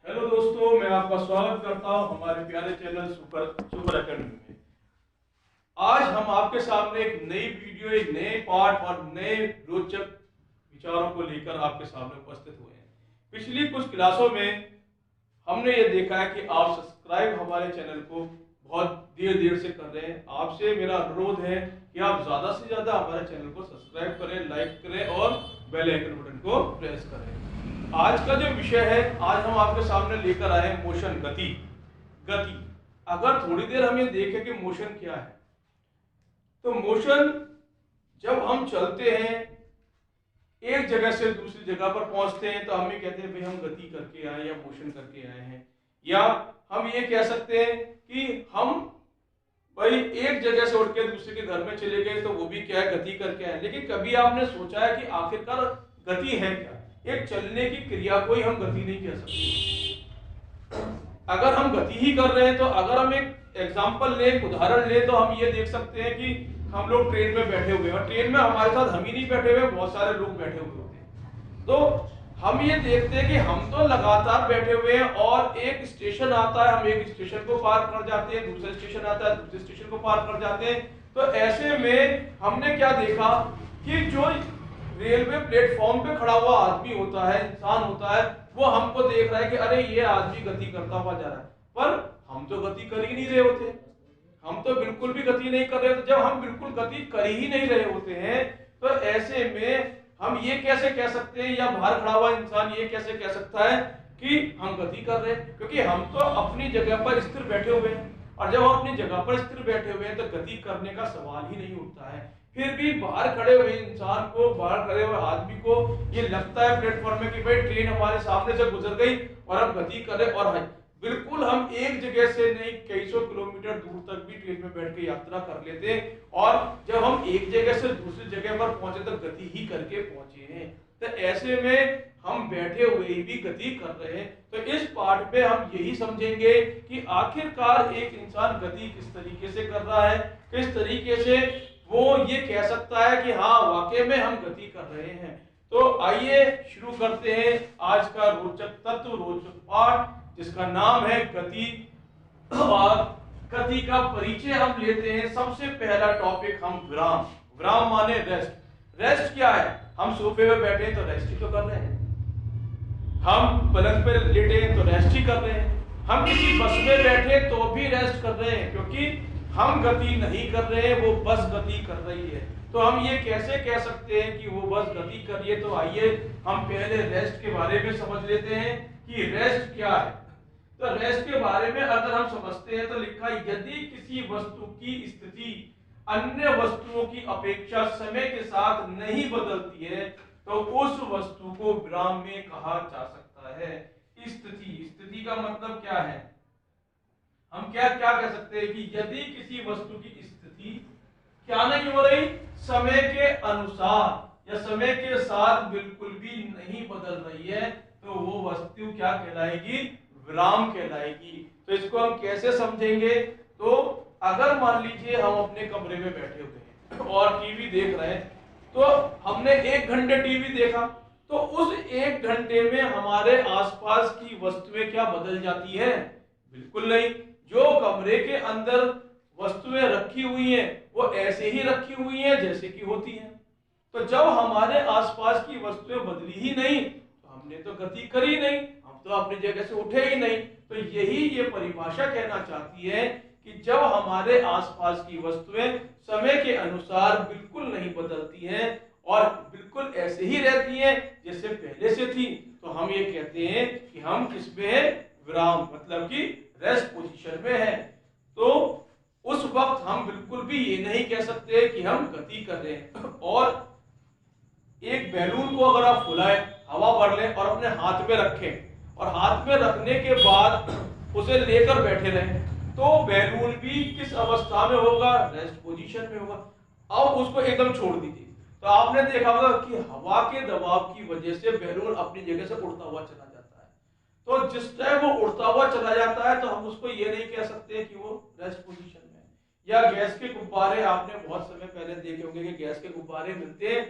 Hello दोस्तों, मैं आपका स्वागत करता हूं हमारे प्यारे चैनल सुपर सुपर एकेडमी में। आज हम आपके सामने एक नई वीडियो, एक नए पार्ट और नए रोचक विचारों को लेकर आपके सामने उपस्थित हुए हैं। पिछली कुछ क्लासों में हमने ये देखा है कि आप सब्सक्राइब हमारे चैनल को बहुत देर देर से कर रहे हैं। आपसे मेरा अनुरोध है कि आप ज्यादा से ज्यादा हमारे चैनल को सब्सक्राइब करें, लाइक करें और बेल आइकन बटन को प्रेस करें। आज का जो विषय है, आज हम आपके सामने लेकर आए हैं मोशन, गति। गति, अगर थोड़ी देर हम ये देखें कि मोशन क्या है, तो मोशन, जब हम चलते हैं एक जगह से दूसरी जगह पर पहुंचते हैं तो हम ये कहते हैं भाई हम गति करके आए या मोशन करके आए हैं। या हम ये कह सकते हैं कि हम भाई एक जगह से उठ के दूसरे के घर में चले गए तो वो भी क्या है, गति करके आए। लेकिन कभी आपने सोचा है कि आखिरकार गति है क्या? एक चलने की क्रिया को ही हम गति नहीं कह सकते। अगर हम गति ही कर रहे हैं तो अगर हम एक एग्जांपल ले, एक उदाहरण ले, तो हम ये देख सकते हैं कि हम लोग ट्रेन में बैठे हुए हैं और ट्रेन में हमारे साथ हम ही नहीं बैठे हुए, बहुत सारे लोग बैठे हुए होते हैं। तो हम ये देखते हैं कि हम तो लगातार बैठे हुए हैं और एक स्टेशन आता है, हम एक स्टेशन को पार कर जाते हैं, दूसरे स्टेशन आता है, दूसरे स्टेशन को पार कर जाते हैं। तो ऐसे में हमने क्या देखा कि जो रेलवे प्लेटफॉर्म पे खड़ा हुआ आदमी होता है, इंसान होता है, वो हमको देख रहा है कि अरे ये आदमी गति करता हुआ जा रहा है, पर हम तो गति कर ही नहीं रहे होते। हम तो बिल्कुल भी गति नहीं कर रहे होते। जब हम बिल्कुल गति कर ही नहीं रहे होते हैं तो ऐसे में हम ये कैसे कह सकते हैं, या बाहर खड़ा हुआ इंसान ये कैसे कह सकता है कि हम गति कर रहे हैं? क्योंकि हम तो अपनी जगह पर स्थिर बैठे हुए हैं, और जब हम अपनी जगह पर स्थिर बैठे हुए हैं तो गति करने का सवाल ही नहीं उठता है। फिर भी बाहर खड़े हुए इंसान को, बाहर खड़े हुए आदमी को ये लगता है प्लेटफॉर्म में कि भाई ट्रेन हमारे सामने से गुजर गई और हम गति करें। और बिल्कुल हम एक जगह से नहीं, कई सौ किलोमीटर दूर तक भी ट्रेन में बैठ के यात्रा कर लेते हैं, और जब हम एक जगह से दूसरी जगह पर पहुंचे तो गति ही करके पहुंचे हैं। तो ऐसे में हम बैठे हुए ही भी गति कर रहे हैं। तो इस पार्ट में हम यही समझेंगे कि आखिरकार एक इंसान गति किस तरीके से कर रहा है, किस तरीके से वो ये कह सकता है कि हाँ वाकई में हम गति कर रहे हैं। तो आइए शुरू करते हैं आज का रोचक तत्व, रोचक पाठ, जिसका नाम है गति। और गति का परिचय हम लेते हैं। सबसे पहला टॉपिक हम विराम। विराम माने रेस्ट। रेस्ट क्या है? हम सोफे पे बैठे हैं तो रेस्ट ही तो कर रहे हैं, हम पलंग पे लेटे हैं तो रेस्ट ही कर रहे हैं, हम किसी बस में बैठे तो भी रेस्ट कर रहे हैं, क्योंकि हम गति नहीं कर रहे हैं, वो बस गति कर रही है। तो हम ये कैसे कह सकते हैं कि वो बस गति कर रही है? तो आइए हम पहले रेस्ट के बारे में समझ लेते हैं कि रेस्ट क्या है। तो रेस्ट के बारे में अगर हम समझते हैं तो लिखा, यदि किसी वस्तु की स्थिति अन्य वस्तुओं की अपेक्षा समय के साथ नहीं बदलती है तो उस वस्तु को विराम में कहा जा सकता है। स्थिति, स्थिति का मतलब क्या है? हम क्या क्या कह सकते हैं कि यदि किसी वस्तु की स्थिति क्या नहीं हो रही, समय के अनुसार या समय के साथ बिल्कुल भी नहीं बदल रही है, तो वो वस्तु क्या कहलाएगी? विराम कहलाएगी। तो इसको हम कैसे समझेंगे? तो अगर मान लीजिए हम अपने कमरे में बैठे हुए हैं और टीवी देख रहे हैं, तो हमने 1 घंटे टीवी देखा, तो उस 1 घंटे में हमारे आसपास की वस्तुएं क्या बदल जाती है? बिल्कुल नहीं। जो कमरे के अंदर वस्तुएं रखी हुई हैं वो ऐसे ही रखी हुई हैं जैसे कि होती हैं। तो जब हमारे आसपास की वस्तुएं बदली ही नहीं तो हमने तो गति करी नहीं, हम तो अपनी जगह से उठे ही नहीं। तो यही ये परिभाषा कहना चाहती है कि जब हमारे आसपास की वस्तुएं समय के अनुसार बिल्कुल नहीं बदलती हैं और बिल्कुल ऐसे ही रहती हैं जैसे पहले से थी, तो हम ये कहते हैं कि हम किसमें हैं? विराम, मतलब कि रेस्ट पोजीशन में है। तो उस वक्त हम बिल्कुल भी ये नहीं कह सकते कि हम गति कर रहे हैं। और एक बैलून को अगर आप फुलाएं, हवा भर लें और अपने हाथ में रखें, और हाथ में रखने के बाद उसे लेकर बैठे रहें, तो बैलून भी किस अवस्था में होगा? रेस्ट पोजीशन में होगा। अब उसको एकदम छोड़ दीजिए, तो आपने देखा होगा कि हवा के दबाव की वजह से बैलून अपनी जगह से उड़ता हुआ चला जाता है। तो जिस टाइम वो उड़ता हुआ चला जाता है तो हम उसको ये नहीं कह सकते कि वो रेस्ट पोजीशन में है। या गैस के गुब्बारे, आपने बहुत समय पहले देखे होंगे कि गैस के गुब्बारे मिलते हैं,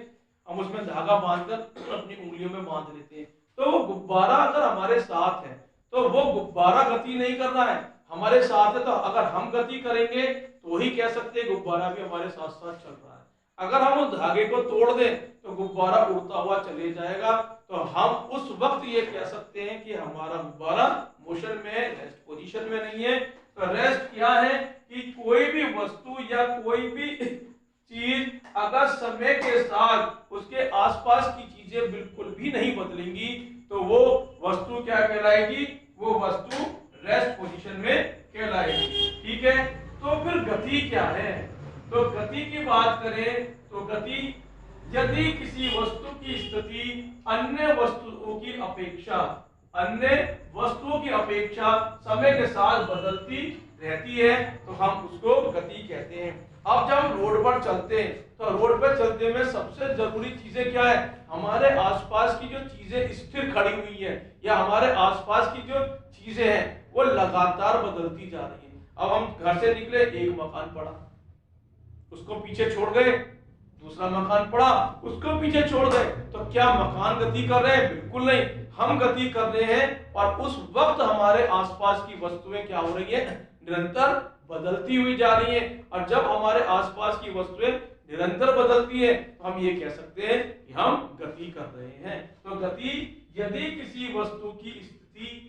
हम उसमें धागा बांधकर अपनी उंगलियों में बांध लेते हैं। तो वो गुब्बारा अगर हमारे साथ है तो वो गुब्बारा गति नहीं कर रहा है, हमारे साथ है। तो अगर हम गति करेंगे तो ही कह सकते हैं गुब्बारा भी हमारे साथ साथ चल रहा है। अगर हम उस धागे को तोड़ दें तो गुब्बारा उड़ता हुआ चले जाएगा। तो हम उस वक्त ये कह सकते हैं कि हमारा गुब्बारा मोशन में है, रेस्ट पोजीशन में नहीं है। तो रेस्ट क्या है कि कोई भी वस्तु या कोई भी चीज अगर समय के साथ उसके आसपास की चीजें बिल्कुल भी नहीं बदलेंगी तो वो वस्तु क्या कहलाएगी, वो वस्तु रेस्ट पोजीशन में कहलाएगी। ठीक है, तो फिर गति क्या है? तो गति की बात करें तो गति यदि किसी वस्तु की स्थिति अन्य वस्तुओं की अपेक्षा समय के साथ बदलती रहती है तो हम उसको गति कहते हैं। अब जब हम रोड पर चलते हैं तो रोड पर चलते में सबसे जरूरी चीजें क्या है? हमारे आसपास की जो चीजें स्थिर खड़ी हुई है या हमारे आसपास की जो चीजें हैं वो लगातार बदलती जा रही है। अब हम घर से निकले, एक मकान पड़ा, उसको पीछे छोड़ गए, दूसरा मकान पड़ा, उसको पीछे छोड़ गए, तो क्या मकान गति कर रहे हैं? बिल्कुल नहीं, हम गति कर रहे हैं। और उस वक्त हमारे आसपास की वस्तुएं क्या हो रही है? निरंतर बदलती हुई जा रही हैं। और जब हमारे आसपास की वस्तुएं निरंतर बदलती है तो हम ये कह सकते हैं कि हम गति कर रहे हैं। तो गति यदि किसी वस्तु की स्थिति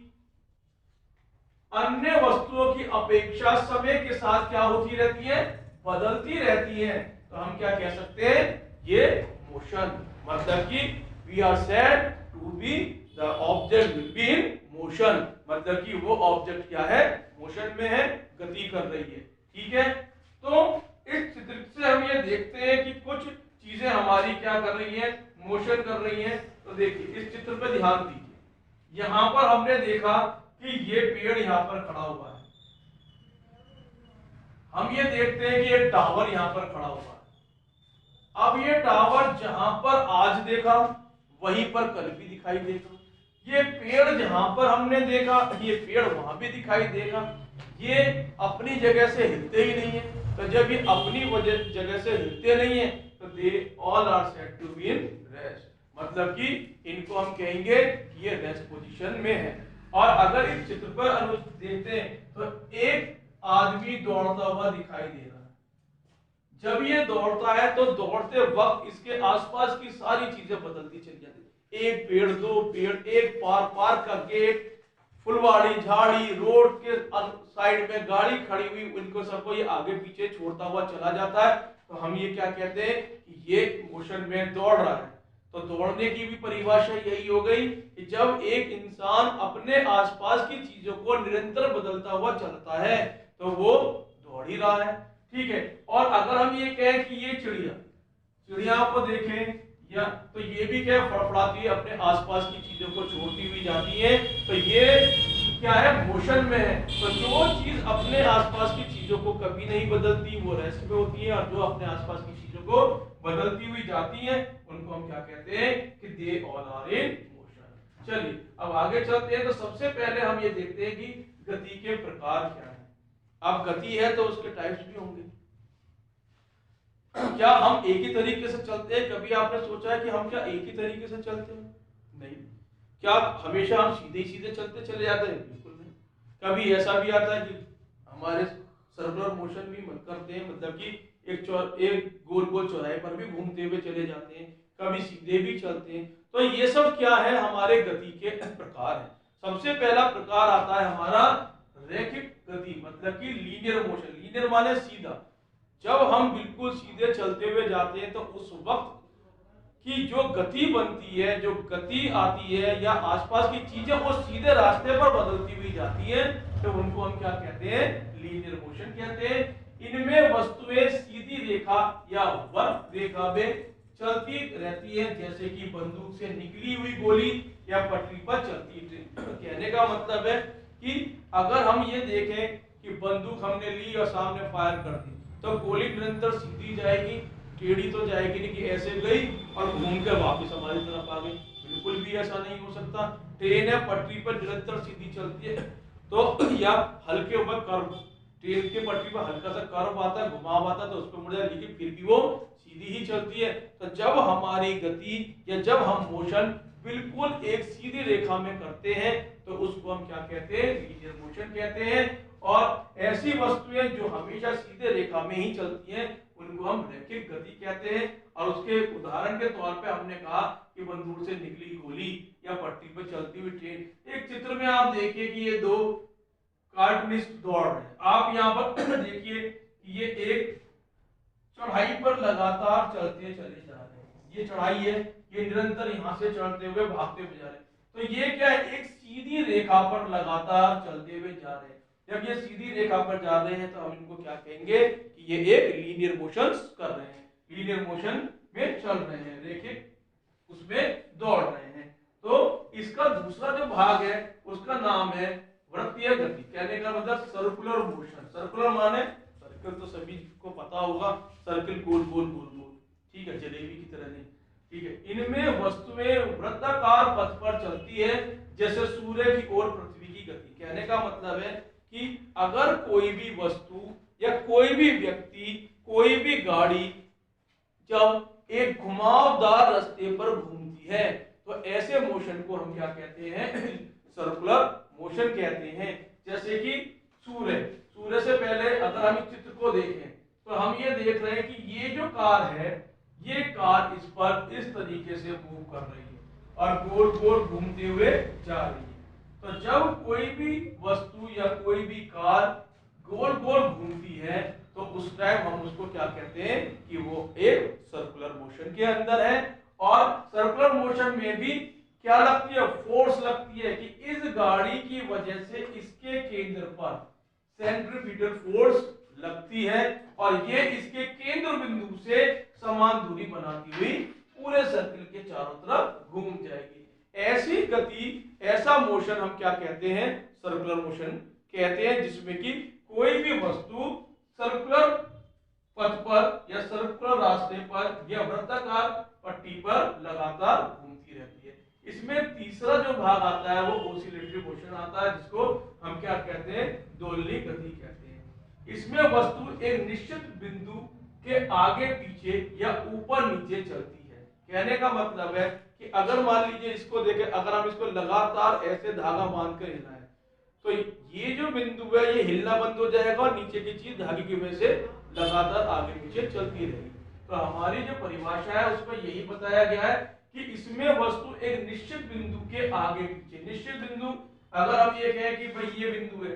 अन्य वस्तुओं की अपेक्षा समय के साथ क्या होती रहती है? बदलती रहती है, तो हम क्या कह सकते हैं? ये मोशन। मतलब कि we are said to be the object will be in motion, मतलब कि वो ऑब्जेक्ट क्या है? मोशन में है, गति कर रही है। ठीक है, तो इस चित्र से हम ये देखते हैं कि कुछ चीजें हमारी क्या कर रही हैं? मोशन कर रही हैं। तो देखिए इस चित्र पे ध्यान दीजिए, यहां पर हमने देखा कि ये पेड़ यहां पर खड़ा हुआ है, हम ये देखते हैं कि ये टावर यहां पर खड़ा हुआ है। अब ये टावर जहां पर आज देखा वहीं पर कल भी दिखाई देगा, ये पेड़ जहां पर हमने देखा ये पेड़ वहां भी दिखाई देगा। ये अपनी जगह से हिलते ही नहीं है। तो जब ये अपनी जगह से हिलते नहीं है तो they all are said to be in rest, मतलब कि इनको हम कहेंगे कि ये रेस्ट पोजीशन में है। और अगर इस चित्र पर देखते हैं तो एक आदमी दौड़ता हुआ दिखाई दे रहा है। जब ये दौड़ता है तो दौड़ते वक्त इसके आसपास की सारी चीजें बदलती चली जाती है। एक पेड़, दो पेड़, एक पार करके एक फुलवाड़ी, झाड़ी, रोड के साइड में गाड़ी खड़ी हुई, उनको सबको ये आगे पीछे छोड़ता हुआ चला जाता है। तो हम ये क्या कहते हैं कि ये मोशन में दौड़ रहा है। तो दौड़ने की भी परिभाषा यही हो गई कि जब एक इंसान अपने आसपास की चीजों को निरंतर बदलता हुआ चलता है तो वो दौड़ ही रहा है। ठीक है, और अगर हम ये कहें कि ये चिड़िया को देखें या तो ये भी क्या फड़फड़ाती है, अपने आसपास की चीजों को छोड़ती हुई जाती है, तो ये क्या है? मोशन में है। तो जो चीज अपने आसपास की चीजों को कभी नहीं बदलती वो रेस्ट में होती है, और जो अपने आसपास की चीजों को बदलती हुई जाती है उनको हम क्या कहते हैं कि they all are in motion. चलिए अब आगे चलते हैं। तो सबसे पहले हम ये देखते हैं कि गति के प्रकार क्या है। अब गति है तो उसके टाइप्स भी होंगे। क्या हम एक ही तरीके से चलते हैं? कभी आपने सोचा है कि हम क्या एक ही तरीके से चलते हैं? नहीं। क्या हमेशा हम सीधे सीधे चलते चले जाते हैं? बिल्कुल नहीं। कभी ऐसा भी आता है कि हमारे सर्कुलर मोशन भी करते हैं, मतलब कि एक गोल गोल चौराहे पर भी घूमते हुए चले जाते हैं, कभी सीधे भी चलते हैं। तो ये सब क्या है? हमारे गति के प्रकार है। सबसे पहला प्रकार आता है हमारा रैखिक गति, मतलब कि लीनियर मोशन। लीनियर माने सीधा। जब हम बिल्कुल सीधे चलते हुए जाते हैं तो उस वक्त की जो गति बनती है, जो गति आती है या आसपास की चीजें वो सीधे रास्ते पर बदलती हुई जाती है, तो उनको हम क्या कहते हैं? लीनियर मोशन कहते हैं। इनमें वस्तुएं सीधी रेखा या वक्र रेखा में चलती रहती है, जैसे कि बंदूक से निकली हुई गोली या पटरी पर चलती ट्रेन। कहने का मतलब है कि अगर हम ये देखें कि बंदूक हमने ली और सामने फायर कर दी तो गोली निरंतर सीधी जाएगी, टेढ़ी तो जाएगी नहीं कि ऐसे गई और घूम कर वापस हमारी तरफ आ गई। बिल्कुल भी ऐसा नहीं हो सकता। ट्रेन है पटरी पर निरंतर सीधी चलती है तो या हल्के ऊपर कर्व, ट्रेन के पटरी पर हल्का सा कर्व आता है, घुमाव आता है तो उस पर मुड़ जाए, लेकिन फिर भी वो सीधी ही चलती है। तो जब हमारी गति या जब हम मोशन बिल्कुल एक सीधी रेखा में करते हैं तो उसको हम क्या कहते हैं, लीनियर मोशन कहते हैं। और ऐसी वस्तुएं जो हमेशा सीधे रेखा में ही चलती हैं उनको हम रैखिक गति कहते हैं। और उसके उदाहरण के तौर पे हमने कहा कि बंदूक से निकली गोली या पट्टी पर चलती हुई ट्रेन। एक चित्र में आप देखिए कि ये दो कार्टूनिस्ट दौड़ रहे हैं। आप यहाँ पर देखिए कि ये एक चढ़ाई पर लगातार चलते चले जा रहे हैं, ये चढ़ाई है, ये निरंतर यहाँ से चढ़ते हुए भागते हुए जा रहे हैं। तो ये क्या है, एक सीधी रेखा पर लगातार चलते हुए जा रहे हैं। जब ये सीधी रेखा पर जा रहे हैं तो हम इनको क्या कहेंगे कि ये एक लीनियर मोशन कर रहे हैं, लीनियर मोशन में चल रहे हैं, रेखिक उसमें दौड़ रहे हैं। तो इसका दूसरा जो भाग है उसका नाम है वृत्तीय गति। कहने का मतलब सर्कुलर मोशन। सर्कुलर माने सर्कल तो सभी को पता होगा, सर्कल गोल गोल गोल गोल, ठीक है, जलेबी की तरह नहीं, ठीक है। इनमें वस्तुएं वृत्ताकार पथ पर चलती है जैसे सूर्य की ओर पृथ्वी की गति। कहने का मतलब है कि अगर कोई भी वस्तु या कोई भी व्यक्ति, कोई भी गाड़ी जब एक घुमावदार रास्ते पर घूमती है तो ऐसे मोशन को हम क्या कहते हैं, सर्कुलर मोशन कहते हैं। जैसे कि सूर्य से पहले अगर हम इस चित्र को देखें तो हम ये देख रहे हैं कि ये जो कार है, ये कार इस पर इस तरीके से मूव कर रही है और गोल गोल घूमते हुए जा रही है। तो जब कोई भी वस्तु या कोई भी कार गोल गोल घूमती है तो उस टाइम हम उसको क्या कहते हैं कि वो एक सर्कुलर मोशन के अंदर है। और सर्कुलर मोशन में भी क्या लगती है, फोर्स लगती है कि इस गाड़ी की वजह से इसके केंद्र पर सेंट्रीफ्यूगल फोर्स लगती है और ये इसके केंद्र बिंदु से समान दूरी बनाती हुई पूरे सर्कल के चारों तरफ घूम जाएगी। ऐसी गति, ऐसा मोशन हम क्या कहते हैं, सर्कुलर मोशन कहते हैं, जिसमें कि कोई भी वस्तु सर्कुलर पथ पर या सर्कुलर रास्ते पर या वृत्ताकार पट्टी पर लगातार घूमती रहती है। इसमें तीसरा जो भाग आता है वो ऑसिलेटरी मोशन आता है, जिसको हम क्या कहते हैं, दोलनी गति कहते हैं। इसमें वस्तु एक निश्चित बिंदु के आगे पीछे या ऊपर नीचे चलती है। कहने का मतलब है कि अगर मान लीजिए इसको देखें, अगर हम इसको लगातार ऐसे धागा बांधकर हिलाएं तो ये जो बिंदु है ये हिलना बंद हो जाएगा और नीचे की चीज धागे की वजह से लगातार आगे पीछे चलती रहेगी। तो हमारी जो परिभाषा है उसमें यही बताया गया है कि इसमें वस्तु एक निश्चित बिंदु के आगे पीछे, निश्चित बिंदु, अगर हम ये कहें कि भाई ये बिंदु है,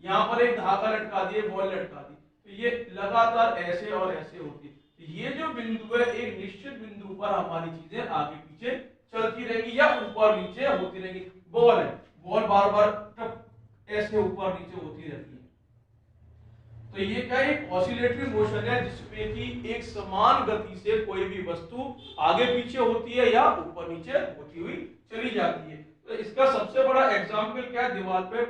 यहाँ पर एक धागा लटका दिए, बॉल लटका दी, तो ये लगातार ऐसे और ऐसे होती है। तो ये जो बिंदु है एक निश्चित बिंदु पर हमारी चीजें आगे पीछे चलती रहेगी या ऊपर नीचे होती रहेगी। बॉल है, बॉल बार बार ऐसे ऊपर नीचे होती रहती है। तो ये क्या एक ऑसिलेटरी मोशन है जिसमें कि एक समान गति से कोई भी वस्तु आगे पीछे होती है या ऊपर नीचे होती हुई चली जाती है। तो इसका सबसे बड़ा एग्जांपल क्या है, दीवार पे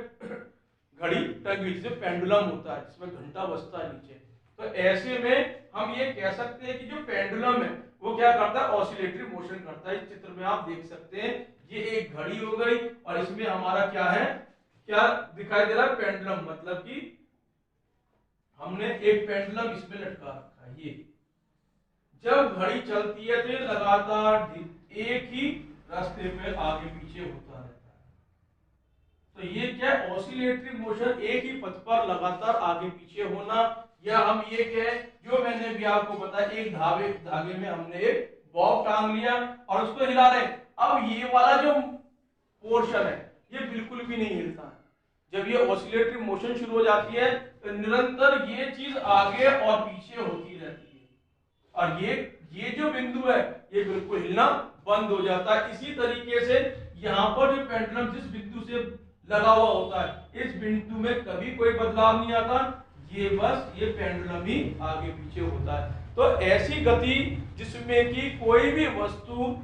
घड़ी टंगी जिसे पेंडुलम होता है, जिसमें घंटा बजता है नीचे। तो ऐसे में हम ये कह सकते हैं कि जो पेंडुलम है वो क्या करता है, ऑसिलेटरी मोशन करता है। इस चित्र में आप देख सकते हैं ये एक घड़ी हो गई और इसमें हमारा क्या है, क्या दिखाई दे रहा है, पेंडुलम। मतलब कि हमने एक पेंडुलम इसमें लटका रखा है। ये जब घड़ी चलती है तो ये लगातार एक ही रास्ते पे आगे पीछे होता रहता है। तो ये क्या ऑसिलेटरी मोशन, एक ही पथ पर लगातार आगे पीछे होना। या हम ये कहें, जो मैंने भी आपको बताया, एक धागे में हमने एक बॉब टांग लिया और उसको हिला रहे। अब ये वाला जो पोर्शन है ये बिल्कुल भी नहीं हिलता है। जब ये ऑसिलेटरी मोशन शुरू हो जाती है तो निरंतर ये चीज आगे और पीछे होती रहती है और ये जो बिंदु है ये बिल्कुल हिलना बंद हो जाता है। इसी तरीके से यहाँ पर जो पेंडुलम जिस बिंदु से लगा हुआ होता है इस बिंदु में कभी कोई बदलाव नहीं आता, ये बस ये पेंडुलम ही आगे पीछे होता है। तो ऐसी गति जिसमें कि कोई भी वस्तु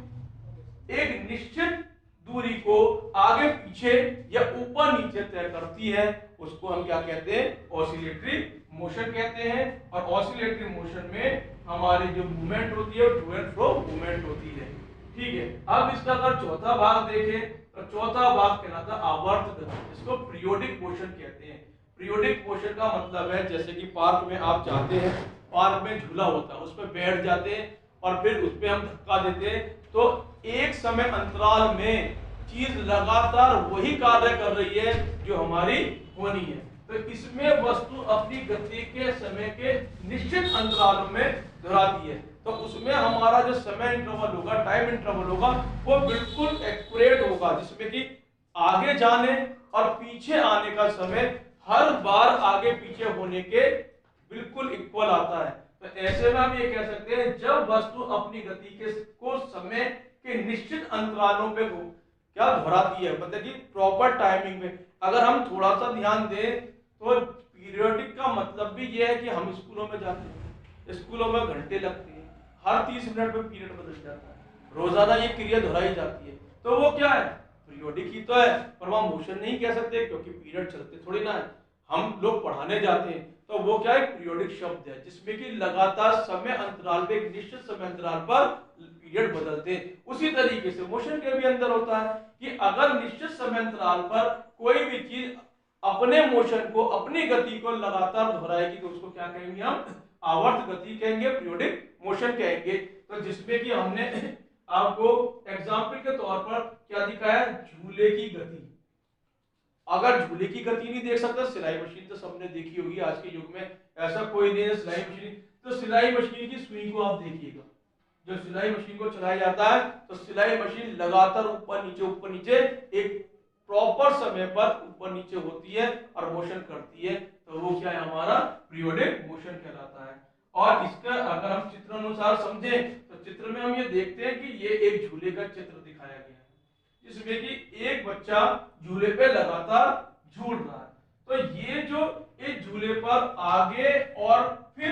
एक निश्चित दूरी को आगे पीछे या ऊपर नीचे तय करती है उसको हम क्या कहते हैं, ऑसिलेटरी मोशन कहते हैं। और ऑसिलेटरी मोशन में हमारी जो मूवमेंट होती है टू एंड फ्रो मूवमेंट होती है। ठीक है, अब इसका अगर चौथा भाग देखें तो चौथा भाग कहलाता है आवर्त गति, जिसको पीरियोडिक मोशन कहते हैं। पीरियोडिक मोशन का मतलब है जैसे कि पार्क में आप जाते हैं, पार्क में झूला होता है, उस पर बैठ जाते हैं और फिर उस पर हम धक्का देते हैं तो एक समय अंतराल में चीज लगातार वही कार्य कर रही है जो हमारी होनी है। तो इसमें वस्तु अपनी गति के समय के निश्चित अंतरालों में दोहराती है। तो उसमें हमारा जो समय इंटरवल होगा, टाइम इंटरवल होगा, वो बिल्कुल एक्यूरेट होगा, जिसमें कि आगे जाने और पीछे आने का समय हर बार आगे पीछे होने के बिल्कुल इक्वल आता है। तो ऐसे में हम ये कह सकते हैं जब वस्तु अपनी गति के को समय के निश्चित अंतरालों पे क्या दोहराती है, मतलब कि प्रॉपर टाइमिंग में। अगर हम थोड़ा सा ध्यान दें तो पीरियोडिक का मतलब भी ये है कि हम स्कूलों में जाते हैं, स्कूलों में घंटे लगते हैं, हर 30 मिनट में पीरियड बदल जाता है, रोजाना ये क्रिया दोहराई जाती है। तो वो क्या है, पीरियोडिक ही तो है, पर वह मोशन नहीं कह सकते क्योंकि पीरियड चलते थोड़ी ना है। हम लोग पढ़ाने जाते हैं तो वो क्या है, पीरियोडिक शब्द है जिसमें कि लगातार समय अंतराल पे, एक निश्चित समय अंतराल पर पीरियड बदलते हैं। उसी तरीके से मोशन के भी अंदर होता है कि अगर निश्चित समय अंतराल पर कोई भी चीज अपने मोशन को, अपनी गति को लगातार दोहराएगी तो उसको क्या कहेंगे, हम आवर्त गति कहेंगे, पीरियोडिक मोशन कहेंगे। तो जिसमें कि हमने आपको एग्जाम्पल के तौर पर क्या दिखाया, झूले की गति। अगर झूले की गति नहीं देख सकता, सिलाई मशीन तो सबने देखी होगी, आज के युग में ऐसा कोई नहीं है सिलाई मशीन। तो सिलाई मशीन की सुई को आप देखिएगा, जो सिलाई मशीन को चलाया जाता है तो सिलाई मशीन लगातार ऊपर नीचे एक प्रॉपर समय पर ऊपर नीचे होती है और मोशन करती है। तो वो क्या है, हमारा पीरियोडिक मोशन कहलाता है। और इसका अगर हम चित्र अनुसार समझें तो चित्र में हम ये देखते हैं कि ये एक झूले का चित्र दिखाया गया है जिसमें कि एक बच्चा झूले पे लगातार झूल रहा है। तो ये जो इस झूले पर आगे और फिर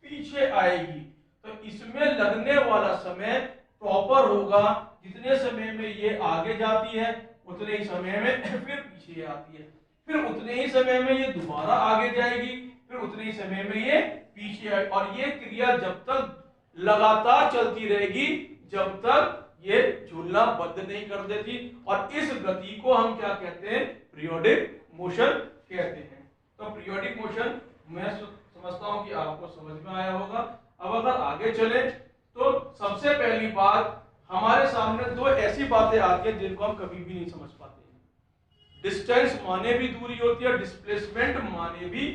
पीछे आएगी, तो इसमें लगने वाला समय प्रॉपर होगा। जितने समय में ये आगे जाती है उतने ही समय में फिर पीछे आती है, फिर उतने ही समय में ये दोबारा आगे जाएगी, फिर उतने ही समय में ये पीछे आएगी। और ये क्रिया जब तक लगातार चलती रहेगी जब तक ये झूलना बंद नहीं कर देती। और इस गति को हम क्या कहते हैं, पीरियोडिक मोशन कहते हैं। तो पीरियोडिक मोशन मैं समझता हूं कि आपको समझ में आया होगा। अब अगर आगे चले तो सबसे पहली बात, हमारे सामने दो ऐसी बातें आती हैं जिनको हम कभी भी नहीं समझ पाते हैं। डिस्टेंस माने भी दूरी होती है, डिस्प्लेसमेंट माने भी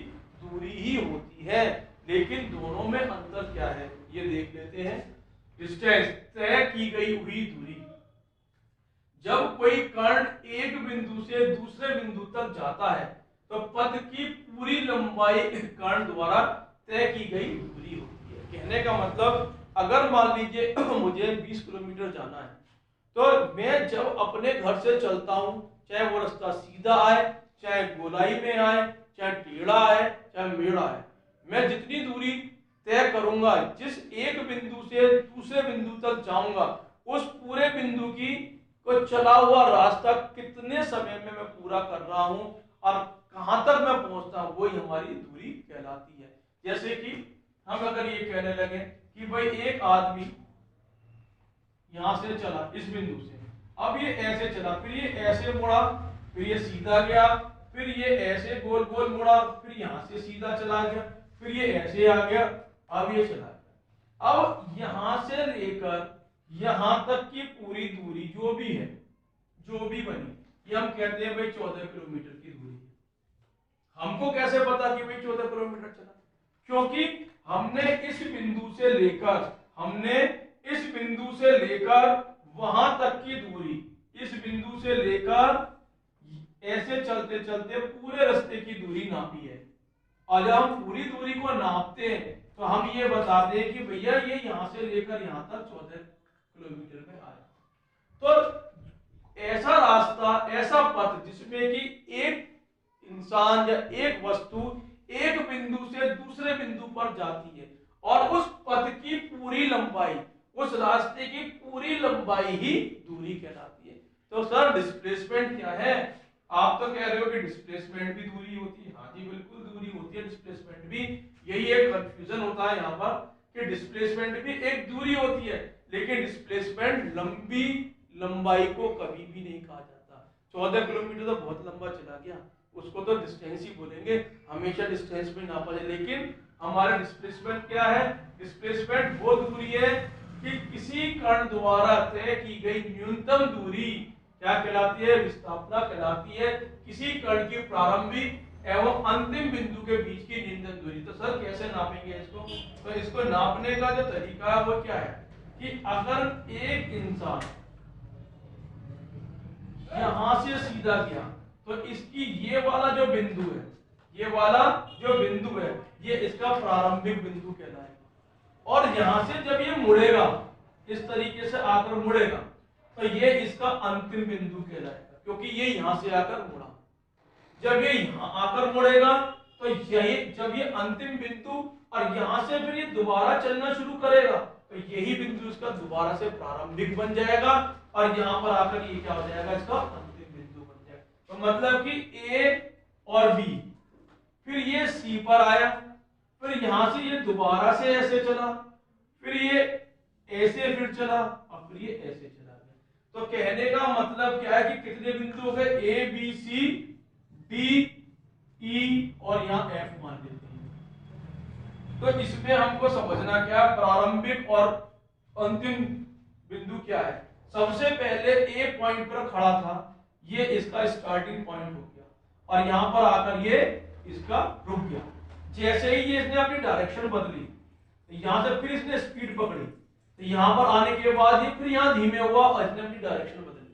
दूरी ही होती है, लेकिन दोनों में अंतर क्या है ये देख लेते हैं। डिस्टेंस, तय की गई हुई दूरी। जब कोई कण एक बिंदु से दूसरे बिंदु तक जाता है तो पथ की पूरी लंबाई कण द्वारा तय की गई दूरी होती है। कहने का मतलब, अगर मान लीजिए मुझे 20 किलोमीटर जाना है तो मैं जब अपने घर से चलता हूं, चाहे वो रास्ता सीधा आए, चाहे गोलाई में आए, चाहे टेढ़ा आए, चाहे मेढ़ा आए, मैं जितनी दूरी तय करूंगा, जिस एक बिंदु से दूसरे बिंदु तक जाऊंगा, उस पूरे बिंदु की को चला हुआ रास्ता कितने समय में मैं पूरा कर रहा हूं और कहां तक मैं पहुंचता हूं, वही हमारी दूरी कहलाती है। जैसे कि हम अगर ये कहने लगे कि भाई एक आदमी यहां से चला इस बिंदु से, अब ये ऐसे चला, फिर ये ऐसे मुड़ा, फिर ये सीधा गया, फिर ये ऐसे गोल गोल मुड़ा, फिर यहां से सीधा चला गया, फिर ये ऐसे आ गया, अब ये चला गया। अब यहां से लेकर यहां तक की पूरी दूरी जो भी है, जो भी बनी, ये हम कहते हैं भाई 14 किलोमीटर की दूरी। हमको कैसे पता कि भाई 14 किलोमीटर चला? क्योंकि हमने इस बिंदु से लेकर वहां तक की दूरी, इस बिंदु से लेकर ऐसे चलते चलते पूरे रास्ते की दूरी नापी है। और जब हम पूरी दूरी को नापते हैं तो हम ये बताते हैं कि भैया ये यहां से लेकर यहां तक 14 किलोमीटर में आया। तो ऐसा रास्ता, ऐसा पथ जिसमें कि एक इंसान या एक वस्तु एक बिंदु से दूसरे बिंदु पर जाती है और उस पथ की पूरी लंबाई, उस रास्ते की पूरी लंबाई ही दूरी कहलाती है। तो सर डिस्प्लेसमेंट क्या है? आप तो कह रहे हो कि डिस्प्लेसमेंट भी दूरी होती है। हाँ जी, बिल्कुल दूरी होती है डिस्प्लेसमेंट भी। यही एक कंफ्यूजन होता है यहाँ पर कि डिस्प्लेसमेंट भी एक दूरी होती है, लेकिन डिस्प्लेसमेंट लंबाई को कभी भी नहीं कहा जाता। 14 किलोमीटर तो बहुत लंबा चला गया, उसको तो डिस्टेंस ही बोलेंगे, हमेशा डिस्टेंस में नापा जाए। लेकिन हमारा डिस्प्लेसमेंट क्या है? डिस्प्लेसमेंट वो दूरी है कि किसी कण द्वारा तय की गई न्यूनतम दूरी क्या कहलाती है? विस्थापना कहलाती है। किसी कण की प्रारंभिक एवं अंतिम बिंदु के बीच की न्यूनतम दूरी। तो सर कैसे नापेंगे इसको? तो इसको नापने का जो तरीका है वो क्या है कि अगर एक इंसान यहां से सीधा गया तो इसकी ये वाला जो बिंदु है, ये वाला जो बिंदु है, ये इसका प्रारंभिक बिंदु कहलाएगा। और यहां से जब ये मुड़ेगा, इस तरीके से आकर मुड़ेगा, तो ये इसका अंतिम बिंदु कहलाएगा, क्योंकि ये यहां से आकर मुड़ा। जब ये यहां आकर मुड़ेगा तो यही जब ये अंतिम बिंदु और यहां से फिर ये दोबारा चलना शुरू करेगा, तो यही बिंदु इसका दोबारा से प्रारंभिक बन जाएगा और यहां पर आकर ये क्या हो जाएगा? इसका अंतिम बिंदु बन जाएगा। तो मतलब कि ए और बी, फिर ये सी पर आया, फिर यहां से ये दोबारा से ऐसे चला, फिर ये ऐसे फिर चला और फिर ये ऐसे चला गया। तो कहने का मतलब क्या है कि कितने बिंदु हो गए? A B C D E और यहां एफ मान लेते हैं। तो इसमें हमको समझना क्या, प्रारंभिक और अंतिम बिंदु क्या है। सबसे पहले ए पॉइंट पर खड़ा था, ये इसका स्टार्टिंग पॉइंट हो गया और यहां पर आकर ये इसका रुक गया। जैसे ही ये इसने अपनी डायरेक्शन बदली, यहां से फिर इसने स्पीड पकड़ी, तो यहां पर आने के बाद ये फिर यहां धीमे हुआ और इसने अपनी डायरेक्शन बदली।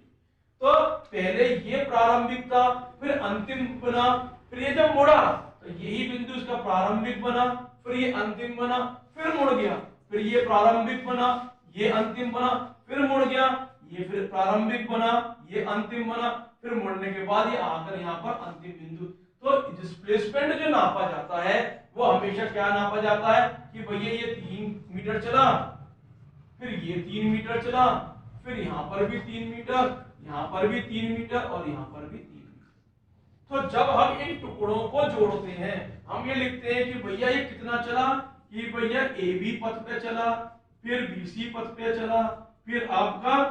तो पहले ये प्रारंभिक था, फिर अंतिम बना, फिर ये जब मुड़ा तो यही बिंदु इसका प्रारंभिक बना, फिर ये अंतिम बना, फिर मुड़ गया, फिर ये प्रारंभिक बना, ये अंतिम बना, फिर मुड़ गया, ये फिर प्रारंभिक बना, ये अंतिम बना, फिर मुड़ने के बाद ये आकर यहाँ पर अंतिम बिंदु। तो डिस्प्लेसमेंट जो नापा जाता है वो हमेशा क्या नापा जाता है कि भैया ये 3 मीटर चला, फिर ये 3 मीटर चला, फिर यहाँ पर भी 3 मीटर, यहाँ पर भी 3 मीटर और यहाँ पर भी 3 मीटर। तो जब हम इन टुकड़ों को जोड़ते हैं, हम ये लिखते हैं कि भैया ये कितना चला, कि भैया ए बी पथ पे चला, फिर बी सी पथ पे चला, फिर आपका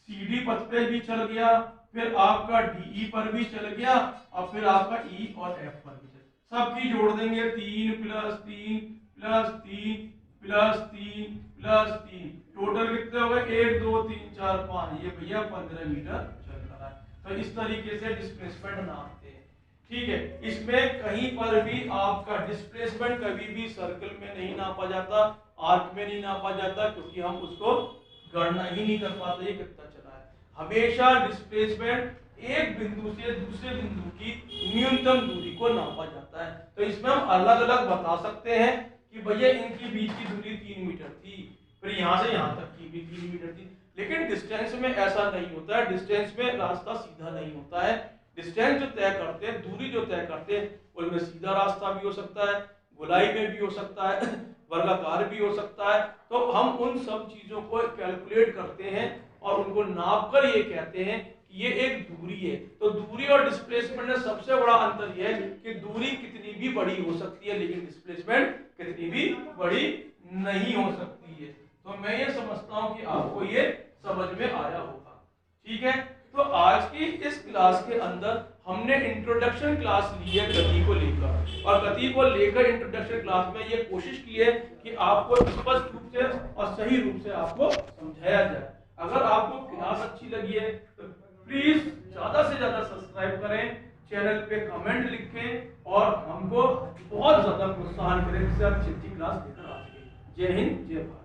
सी डी पथ पे भी चल गया, फिर आपका डी ई पर भी चल गया और फिर आपका ई और एफ पर भी चल। सबकी जोड़ देंगे 3 + 3 + 3 + 3 + 3, टोटल कितने हो गए? 1 2 3 4 5, ये भैया 15 मीटर चल रहा है। तो इस तरीके से डिस्प्लेसमेंट नापते हैं। ठीक है, इसमें कहीं पर भी आपका डिस्प्लेसमेंट कभी भी सर्कल में नहीं नापा जाता, आर्क में नहीं नापा जाता, क्योंकि हम उसको गणना ही नहीं कर पाते ये कितना चला है। हमेशा डिस्प्लेसमेंट एक बिंदु से दूसरे बिंदु की न्यूनतम दूरी को नापा जाता है। तो इसमें हम अलग अलग बता सकते हैं कि भैया इनकी बीच की दूरी 3 मीटर थी, फिर यहाँ से यहाँ तक की भी 3 मीटर थी। लेकिन डिस्टेंस में ऐसा नहीं होता है, डिस्टेंस में रास्ता सीधा नहीं होता है। डिस्टेंस जो तय करते हैं, दूरी जो तय करते हैं, उनमें सीधा रास्ता भी हो सकता है, गोलाई में भी हो सकता है, वर्गाकार भी हो सकता है। तो हम उन सब चीजों को कैलकुलेट करते हैं और उनको नापकर ये कहते हैं कि ये एक दूरी है। तो दूरी और डिस्प्लेसमेंट में सबसे बड़ा अंतर यह है कि दूरी कितनी भी बड़ी हो सकती है, लेकिन डिस्प्लेसमेंट कितनी भी बड़ी नहीं हो सकती है। तो मैं ये समझता हूं कि आपको ये समझ में आया होगा। ठीक है, तो आज की इस क्लास के अंदर हमने इंट्रोडक्शन क्लास ली है गति को लेकर, और गति को लेकर इंट्रोडक्शन क्लास में ये कोशिश की है कि आपको स्पष्ट रूप से और सही रूप से आपको समझाया जाए। अगर आपको क्लास अच्छी लगी है तो प्लीज ज्यादा से ज्यादा सब्सक्राइब करें, चैनल पे कमेंट लिखें और हमको बहुत ज्यादा प्रोत्साहन करें जिससे आप अच्छी क्लास लेकर आ सकें। जय हिंद, जय भारत।